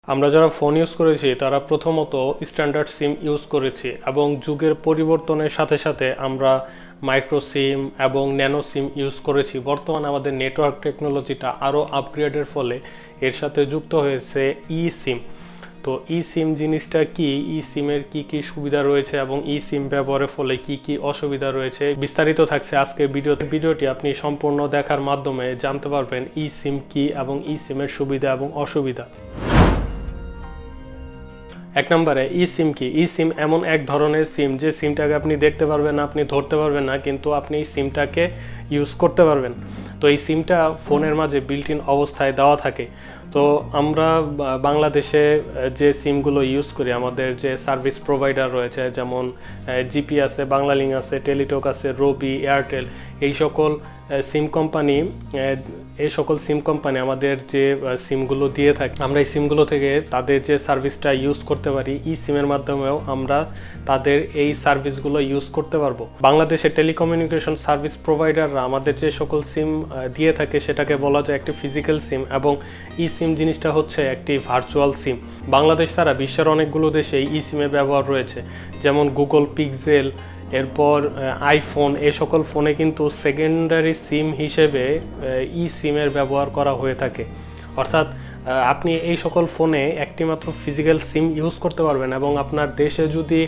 আমরা যারা phone use করেছি তারা প্রথমত স্ট্যান্ডার্ড সিম ইউজ করেছি এবং যুগের পরিবর্তনের সাথে সাথে আমরা মাইক্রো সিম এবং ন্যানো সিম ইউজ করেছি। বর্তমানে আমাদের নেটওয়ার্ক টেকনোলজিটা আরও আপগ্রেডের ফলে এর সাথে যুক্ত হয়েছে ই সিম। তো ই সিম জিনিসটা কি, ই সিমের কি কি সুবিধা রয়েছে এবং ই সিম ব্যবহারের ফলে কি কি অসুবিধা রয়েছে বিস্তারিত থাকছে আজকে ভিডিওটি আপনি সম্পূর্ণ দেখার মাধ্যমে জানতে পারবেন ই সিম কি এবং ই সিমের সুবিধা এবং অসুবিধা। এক নম্বরে ই সিম কি। ই সিম এমন এক ধরনের সিম যে সিমটাকে আপনি দেখতে পারবেন না, আপনি ধরতে পারবেন না, কিন্তু আপনি এই সিমটাকে ইউজ করতে পারবেন। তো এই সিমটা ফোনের মাঝে বিল্ট ইন অবস্থায় দেওয়া থাকে। তো আমরা বাংলাদেশে যে সিমগুলো ইউজ করি, আমাদের যে সার্ভিস প্রোভাইডার রয়েছে যেমন জিপি আছে, বাংলালিংক আছে, টেলিটক আছে, রবি, এয়ারটেল, এই সকল সিম কোম্পানি আমাদের যে সিমগুলো দিয়ে থাকে, আমরা এই সিমগুলো থেকে তাদের যে সার্ভিসটা ইউজ করতে পারি। ই সিমের মাধ্যমেও আমরা তাদের এই সার্ভিসগুলো ইউজ করতে পারবো। বাংলাদেশের টেলিকমিউনিকেশন সার্ভিস প্রোভাইডাররা আমাদের যে সকল সিম দিয়ে থাকে সেটাকে বলা যায় একটি ফিজিক্যাল সিম, এবং ই সিম জিনিসটা হচ্ছে একটি ভার্চুয়াল সিম। বাংলাদেশ ছাড়া বিশ্বের অনেকগুলো দেশে ই সিমের ব্যবহার রয়েছে, যেমন গুগল পিক্সেল, এরপর আইফোন, এই সকল ফোনে কিন্তু সেকেন্ডারি সিম হিসেবে ই সিমের ব্যবহার করা হয়ে থাকে। অর্থাৎ আপনি এই সকল ফোনে একটি মাত্র ফিজিক্যাল সিম ইউজ করতে পারবেন, এবং আপনার দেশে যদি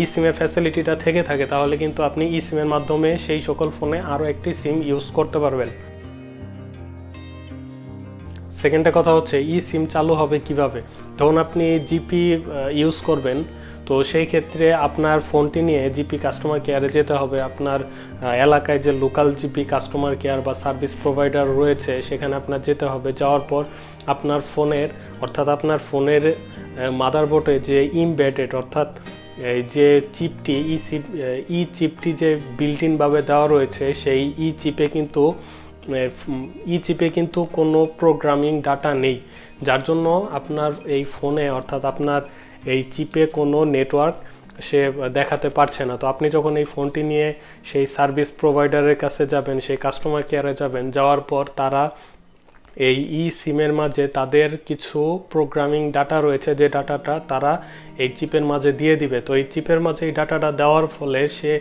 ই সিমের ফ্যাসিলিটিটা থেকে থাকে তাহলে কিন্তু আপনি ই সিমের মাধ্যমে সেই সকল ফোনে আরও একটি সিম ইউজ করতে পারবেন। সেকেন্ডটা কথা হচ্ছে ই সিম চালু হবে কিভাবে। তখন আপনি জিপি ইউজ করবেন, তো সেই ক্ষেত্রে আপনার ফোনটি নিয়ে জিপি কাস্টমার কেয়ারে যেতে হবে। আপনার এলাকায় যে লোকাল জিপি কাস্টমার কেয়ার বা সার্ভিস প্রোভাইডার রয়েছে সেখানে আপনার যেতে হবে। যাওয়ার পর আপনার ফোনের মাদারবোর্ডে যে ইমবেডেড অর্থাৎ যে চিপটি ই চিপটি যে বিল্ট ইনভাবে দেওয়া রয়েছে, সেই ই চিপে কিন্তু কোনো প্রোগ্রামিং ডাটা নেই, যার জন্য আপনার এই ফোনে অর্থাৎ আপনার এই চিপে কোনো নেটওয়ার্ক সে দেখাতে পারছে না। তো আপনি যখন এই ফোনটি নিয়ে সেই সার্ভিস প্রোভাইডারের কাছে যাবেন, সেই কাস্টমার কেয়ারে যাবেন, যাওয়ার পর তারা এই ই সিমের মাঝে তাদের কিছু প্রোগ্রামিং ডাটা রয়েছে, যে ডাটাটা তারা এই চিপের মাঝে দিয়ে দিবে। তো এই চিপের মাঝে এই ডাটাটা দেওয়ার ফলে সে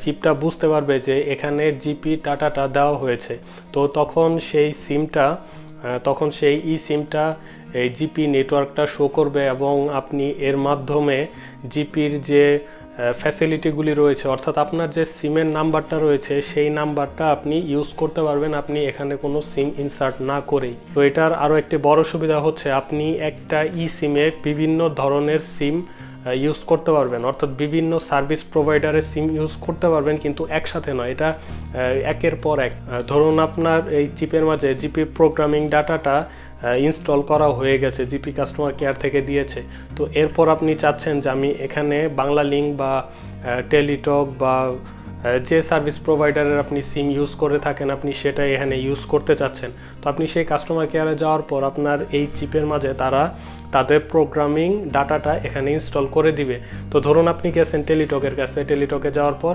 চিপটা বুঝতে পারবে যে এখানে জিপি ডাটাটা দেওয়া হয়েছে। তো তখন সেই ই সিমটা এই জিপি নেটওয়ার্কটা শো করবে, এবং আপনি এর মাধ্যমে জিপির যে ফ্যাসিলিটিগুলি রয়েছে অর্থাৎ আপনার যে সিমের নাম্বারটা রয়েছে সেই নাম্বারটা আপনি ইউজ করতে পারবেন, আপনি এখানে কোনো সিম ইনসার্ট না করেই। তো এটার আরও একটি বড় সুবিধা হচ্ছে আপনি একটা ই সিমে বিভিন্ন ধরনের সিম ইউজ করতে পারবেন, অর্থাৎ বিভিন্ন সার্ভিস প্রোভাইডারের সিম ইউজ করতে পারবেন, কিন্তু একসাথে নয়, এটা একের পর এক। ধরুন আপনার এই চিপের মাঝে জিপি প্রোগ্রামিং ডাটাটা ইনস্টল করা হয়ে গেছে, জিপি কাস্টমার কেয়ার থেকে দিয়েছে। তো এরপর আপনি চাচ্ছেন যে আমি এখানে বাংলালিংক বা টেলিটক বা যে সার্ভিস প্রোভাইডারের আপনি সিম ইউজ করে থাকেন আপনি সেটাই এখানে ইউজ করতে চাচ্ছেন। তো আপনি সেই কাস্টমার কেয়ারে যাওয়ার পর আপনার এই চিপের মাঝে তারা তাদের প্রোগ্রামিং ডাটাটা এখানে ইনস্টল করে দিবে। তো ধরুন আপনি গেছেন টেলিটকের কাছে, টেলিটকে যাওয়ার পর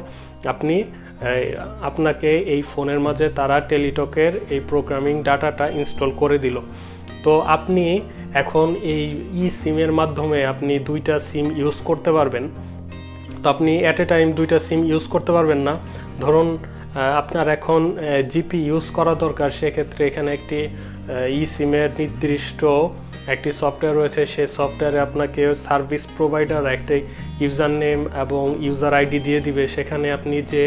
আপনাকে এই ফোনের মাঝে তারা টেলিটকের এই প্রোগ্রামিং ডাটাটা ইনস্টল করে দিল। তো আপনি এখন এই ই সিমের মাধ্যমে আপনি দুইটা সিম ইউজ করতে পারবেন। তো আপনি অ্যাট এ টাইম দুইটা সিম ইউজ করতে পারবেন না। ধরুন আপনার এখন জিপি ইউজ করা দরকার, সেক্ষেত্রে এখানে একটি ই সিমের নির্দিষ্ট একটি সফটওয়্যার রয়েছে, সেই সফটওয়্যারে আপনাকে সার্ভিস প্রোভাইডার একটি ইউজার নেম এবং ইউজার আইডি দিয়ে দিবে। সেখানে আপনি যে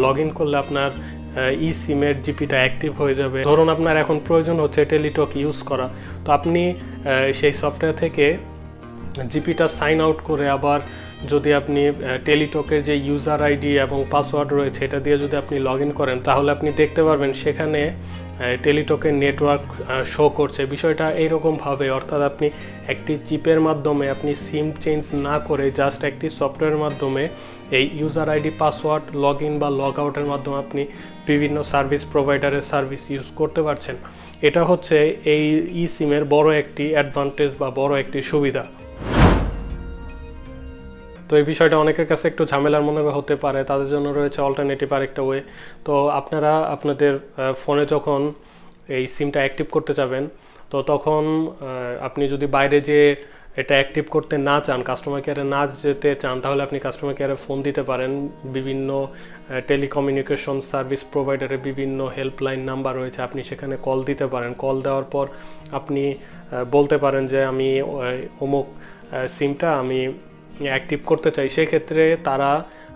লগ ইন করলে আপনার ই সিমের জিপিটা অ্যাক্টিভ হয়ে যাবে। ধরুন আপনার এখন প্রয়োজন হচ্ছে টেলিটক ইউজ করা, তো আপনি সেই সফটওয়্যার থেকে জিপিটা সাইন আউট করে আবার যদি আপনি টেলিটকের যে ইউজার আইডি এবং পাসওয়ার্ড রয়েছে এটা দিয়ে যদি আপনি লগ ইন করেন তাহলে আপনি দেখতে পারবেন সেখানে টেলিটকের নেটওয়ার্ক শো করছে। বিষয়টা এইরকমভাবে, অর্থাৎ আপনি একটি চিপের মাধ্যমে আপনি সিম চেঞ্জ না করে জাস্ট একটি সফটওয়্যারের মাধ্যমে এই user ID password log in বা লগ আউটের মাধ্যমে আপনি বিভিন্ন সার্ভিস প্রোভাইডারের সার্ভিস ইউজ করতে পারছেন। এটা হচ্ছে এই ই সিমের বড় একটি অ্যাডভান্টেজ বা বড় একটি সুবিধা। তো এই বিষয়টা অনেকের কাছে একটু ঝামেলার মনে হতে পারে, তাদের জন্য রয়েছে অল্টারনেটিভ আরেকটা ওয়ে। তো আপনারা আপনাদের ফোনে যখন এই সিমটা অ্যাক্টিভ করতে যাবেন তো তখন আপনি যদি বাইরে যে এটা অ্যাক্টিভ করতে না চান, কাস্টমার কেয়ারে না যেতে চান, তাহলে আপনি কাস্টমার কেয়ারে ফোন দিতে পারেন। বিভিন্ন টেলিকমিউনিকেশন সার্ভিস প্রোভাইডারের বিভিন্ন হেল্পলাইন নাম্বার রয়েছে, আপনি সেখানে কল দিতে পারেন। কল দেওয়ার পর আপনি বলতে পারেন যে আমি অমুক সিমটা আমি অ্যাক্টিভ করতে চাই। সেক্ষেত্রে তারা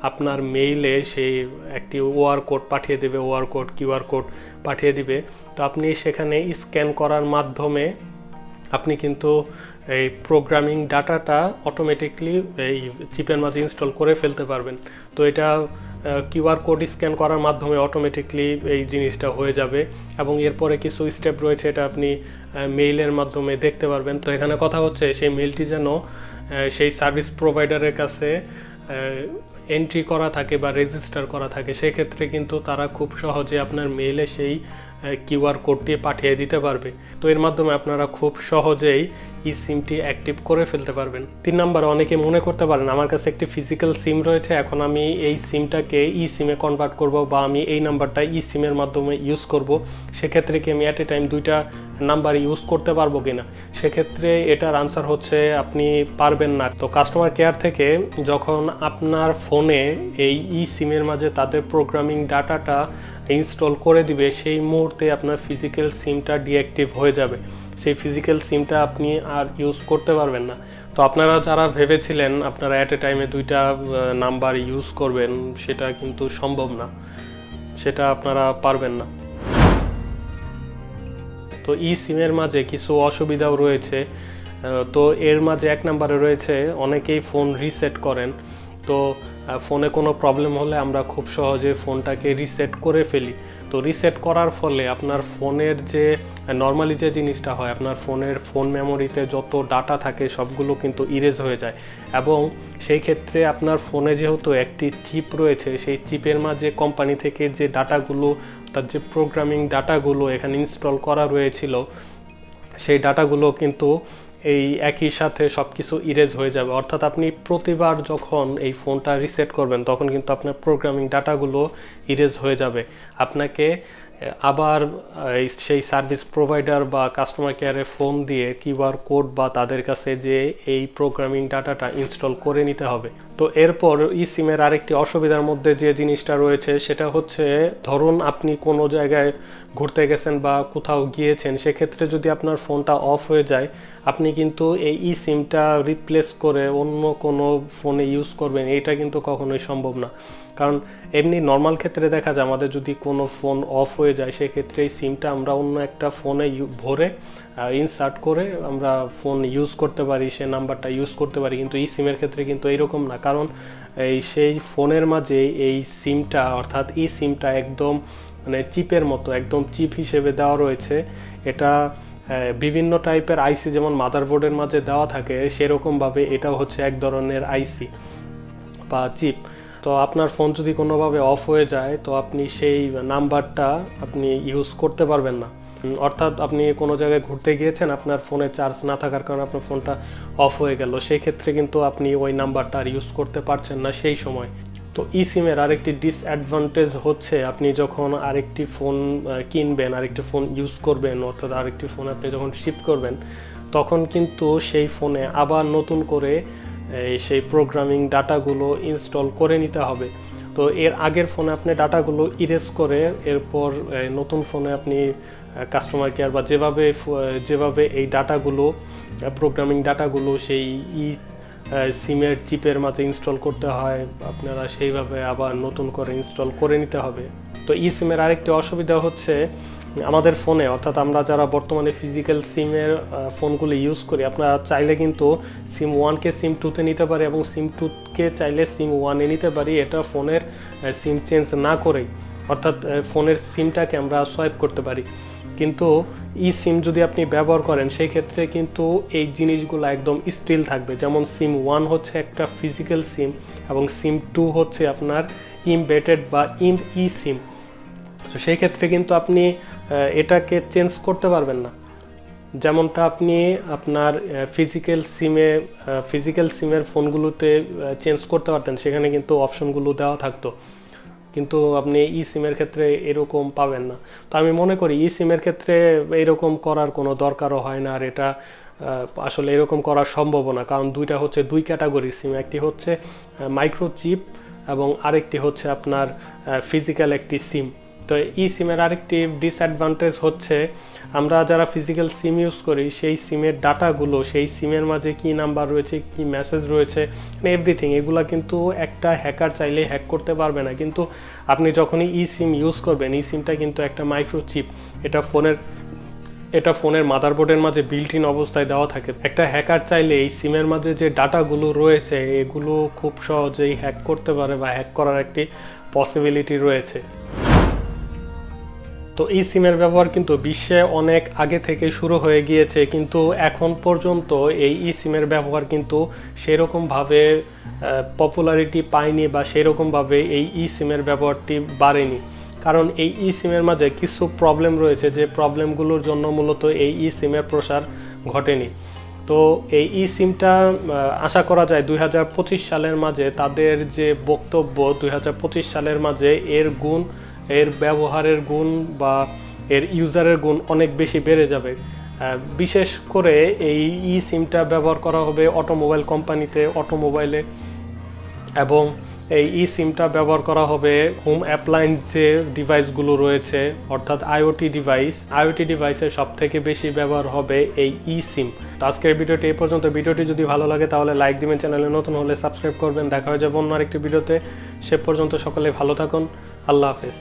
আপনার মেইলে সেই একটি ওআর কোড পাঠিয়ে দেবে, ওআর কোড কিউআর কোড পাঠিয়ে দিবে। তো আপনি সেখানে স্ক্যান করার মাধ্যমে আপনি কিন্তু এই প্রোগ্রামিং ডাটাটা অটোমেটিকলি এই চিপের মাঝে ইনস্টল করে ফেলতে পারবেন। তো এটা কিউআর কোড স্ক্যান করার মাধ্যমে অটোমেটিকলি এই জিনিসটা হয়ে যাবে, এবং এরপরে কিছু স্টেপ রয়েছে, এটা আপনি মেইলের মাধ্যমে দেখতে পারবেন। তো এখানে কথা হচ্ছে সেই মেইলটি যেন সেই সার্ভিস প্রোভাইডারের কাছে এন্ট্রি করা থাকে বা রেজিস্টার করা থাকে। সেক্ষেত্রে কিন্তু তারা খুব সহজে আপনার মেইলে সেই কিউআর কোডটি পাঠিয়ে দিতে পারবে। তো এর মাধ্যমে আপনারা খুব সহজেই ই সিমটি অ্যাক্টিভ করে ফেলতে পারবেন। 3 নম্বরে অনেকে মনে করতে পারেন আমার কাছে একটি ফিজিক্যাল সিম রয়েছে, এখন আমি এই সিমটাকে ই সিমে কনভার্ট করব বা আমি এই নাম্বারটা ই সিমের মাধ্যমে ইউজ করব, সেক্ষেত্রে কি আমি অ্যাট এ টাইম 2টা নাম্বার ইউজ করতে পারবো কিনা? সেক্ষেত্রে এটার আনসার হচ্ছে আপনি পারবেন না। তো কাস্টমার কেয়ার থেকে যখন আপনার ফোনে এই ই সিমের মাঝে তাদের প্রোগ্রামিং ডাটাটা ইনস্টল করে দিবে, সেই মুহূর্তে আপনার ফিজিক্যাল সিমটা ডিঅ্যাক্টিভ হয়ে যাবে। সেই ফিজিক্যাল সিমটা আপনি আর ইউজ করতে পারবেন না। তো আপনারা যারা ভেবেছিলেন আপনারা অ্যাট এ টাইমে 2টা নাম্বার ইউজ করবেন, সেটা কিন্তু সম্ভব না, সেটা আপনারা পারবেন না। তো ই সিমের মাঝে কিছু অসুবিধাও রয়েছে। তো এর মাঝে 1 নম্বরে রয়েছে অনেকেই ফোন রিসেট করেন। তো ফোনে কোনো প্রবলেম হলে আমরা খুব সহজে ফোনটাকে রিসেট করে ফেলি। তো রিসেট করার ফলে আপনার ফোনের যে নর্মালি যে জিনিসটা হয়, আপনার ফোনের ফোন মেমোরিতে যত ডাটা থাকে সবগুলো কিন্তু ইরেজ হয়ে যায়, এবং সেই ক্ষেত্রে আপনার ফোনে যেহেতু একটি চিপ রয়েছে, সেই চিপের মাঝে কোম্পানি থেকে যে ডাটাগুলো, তার যে প্রোগ্রামিং ডাটাগুলো এখানে ইনস্টল করা রয়েছিল, সেই ডাটাগুলো কিন্তু এই একই সাথে সব কিছু ইরেজ হয়ে যাবে। অর্থাৎ আপনি প্রতিবার যখন এই ফোনটা রিসেট করবেন তখন কিন্তু আপনার প্রোগ্রামিং ডাটাগুলো ইরেজ হয়ে যাবে। আপনাকে আবার সেই সার্ভিস প্রোভাইডার বা কাস্টমার কেয়ারে ফোন দিয়ে কিউআর কোড বা তাদের কাছে যে এই প্রোগ্রামিং ডাটাটা ইনস্টল করে নিতে হবে। তো এরপর ই সিমের আরেকটি অসুবিধার মধ্যে যে জিনিসটা রয়েছে সেটা হচ্ছে, ধরুন আপনি কোনো জায়গায় ঘুরতে গেছেন বা কোথাও গিয়েছেন, সেক্ষেত্রে যদি আপনার ফোনটা অফ হয়ে যায়, আপনি কিন্তু এই ই সিমটা রিপ্লেস করে অন্য কোনো ফোনে ইউজ করবেন, এটা কিন্তু কখনোই সম্ভব না। কারণ এমনি নর্মাল ক্ষেত্রে দেখা যায় আমাদের যদি কোনো ফোন অফ হয়ে যায়, সেক্ষেত্রে এই সিমটা আমরা অন্য একটা ফোনে ভরে ইনসার্ট করে আমরা ফোন ইউজ করতে পারি, সে নাম্বারটা ইউজ করতে পারি। কিন্তু ই সিমের ক্ষেত্রে কিন্তু এইরকম না, কারণ সেই ফোনের মাঝে এই সিমটা অর্থাৎ ই সিমটা একদম মানে চিপের মতো, একদম চিপ হিসেবে দেওয়া রয়েছে। এটা বিভিন্ন টাইপের আইসি যেমন মাদারবোর্ডের মাঝে দেওয়া থাকে, সেরকমভাবে এটাও হচ্ছে এক ধরনের আইসি বা চিপ। তো আপনার ফোন যদি কোনোভাবে অফ হয়ে যায়, তো আপনি সেই নাম্বারটা আপনি ইউজ করতে পারবেন না। অর্থাৎ আপনি কোনো জায়গায় ঘুরতে গিয়েছেন, আপনার ফোনে চার্জ না থাকার কারণে আপনার ফোনটা অফ হয়ে গেল, সেই ক্ষেত্রে কিন্তু আপনি ওই নাম্বারটা আর ইউজ করতে পারছেন না সেই সময়। তো ই সিমের আরেকটি ডিসঅ্যাডভান্টেজ হচ্ছে, আপনি যখন আরেকটি ফোন কিনবেন, আরেকটি ফোন ইউজ করবেন, অর্থাৎ আরেকটি ফোন আপনি যখন শিফট করবেন, তখন কিন্তু সেই ফোনে আবার নতুন করে সেই প্রোগ্রামিং ডাটাগুলো ইনস্টল করে নিতে হবে। তো এর আগের ফোনে আপনি ডাটাগুলো ইরেজ করে এরপর নতুন ফোনে আপনি কাস্টমার কেয়ার বা যেভাবে এই ডাটাগুলো প্রোগ্রামিং ডাটাগুলো সেই সিমের চিপের মাঝে ইনস্টল করতে হয়, আপনারা সেইভাবে আবার নতুন করে ইনস্টল করে নিতে হবে। তো ই সিমের আরেকটি অসুবিধা হচ্ছে, আমাদের ফোনে অর্থাৎ আমরা যারা বর্তমানে ফিজিক্যাল সিমের ফোনগুলো ইউজ করি, আপনারা চাইলে কিন্তু সিম 1কে সিম 2তে নিতে পারি এবং সিম 2কে চাইলে সিম 1এ নিতে পারি, এটা ফোনের সিম চেঞ্জ না করেই, অর্থাৎ ফোনের সিমটাকে আমরা সোয়াইপ করতে পারি। কিন্তু ই সিম যদি আপনি ব্যবহার করেন, সেই ক্ষেত্রে কিন্তু এই জিনিসগুলো একদম স্টিল থাকবে। যেমন সিম 1 হচ্ছে একটা ফিজিক্যাল সিম এবং সিম 2 হচ্ছে আপনার ইমবেডেড বা ই সিম। তো সেই ক্ষেত্রে কিন্তু আপনি এটাকে চেঞ্জ করতে পারবেন না, যেমনটা আপনি আপনার ফিজিক্যাল সিমের ফোনগুলোতে চেঞ্জ করতে পারতেন, সেখানে কিন্তু অপশনগুলো দেওয়া থাকতো। কিন্তু আপনি ই সিমের ক্ষেত্রে এরকম পাবেন না। তো আমি মনে করি ই সিমের ক্ষেত্রে এরকম করার কোনো দরকারও হয় না, আর এটা আসলে এরকম করা সম্ভব না, কারণ দুইটা হচ্ছে দুই ক্যাটাগরির সিম, একটি হচ্ছে মাইক্রোচিপ এবং আরেকটি হচ্ছে আপনার ফিজিক্যাল একটি সিম। তো ই সিমের আরেকটি ডিসঅ্যাডভান্টেজ হচ্ছে আমরা যারা ফিজিক্যাল সিম ইউজ করি সেই সিমের ডাটাগুলো, সেই সিমের মাঝে কি নাম্বার রয়েছে, কি মেসেজ রয়েছে, এভরিথিং এগুলা কিন্তু একটা হ্যাকার চাইলে হ্যাক করতে পারবে না। কিন্তু আপনি যখনই ই সিম ইউজ করবেন, ই সিমটা কিন্তু একটা মাইক্রোচিপ, এটা ফোনের মাদারবোর্ডের মাঝে বিল্ট ইন অবস্থায় দেওয়া থাকে। একটা হ্যাকার চাইলে এই সিমের মাঝে যে ডাটাগুলো রয়েছে এগুলো খুব সহজেই হ্যাক করতে পারে বা হ্যাক করার একটি পসিবিলিটি রয়েছে। তো এই সিমের ব্যবহার কিন্তু বিশ্বে অনেক আগে থেকে শুরু হয়ে গিয়েছে, কিন্তু এখন পর্যন্ত এই ই সিমের ব্যবহার কিন্তু সেরকমভাবে পপুলারিটি পায়নি বা সেরকমভাবে এই ই সিমের ব্যবহারটি বাড়েনি, কারণ এই ই সিমের মাঝে কিছু প্রবলেম রয়েছে যে প্রবলেমগুলোর জন্য মূলত এই ই সিমের প্রসার ঘটেনি। তো এই ই সিমটা আশা করা যায় 2025 সালের মাঝে তাদের যে বক্তব্য 2025 সালের মাঝে এর গুণ, এর ব্যবহারের গুণ বা এর ইউজারের গুণ অনেক বেশি বেড়ে যাবে। বিশেষ করে এই ই সিমটা ব্যবহার করা হবে অটোমোবাইল কোম্পানিতে, অটোমোবাইলে, এবং এই ই সিমটা ব্যবহার করা হবে হোম অ্যাপ্লায়েন্স যে ডিভাইসগুলো রয়েছে, অর্থাৎ আইওটি ডিভাইসের সব থেকে বেশি ব্যবহার হবে এই ই সিম। তো আজকের ভিডিওটি এই পর্যন্ত। ভিডিওটি যদি ভালো লাগে তাহলে লাইক দিবেন, চ্যানেলে নতুন হলে সাবস্ক্রাইব করবেন। দেখা হয়ে যাবে অন্য আরেকটি ভিডিওতে। সে পর্যন্ত সকলে ভালো থাকুন। আল্লাহ হাফেজ।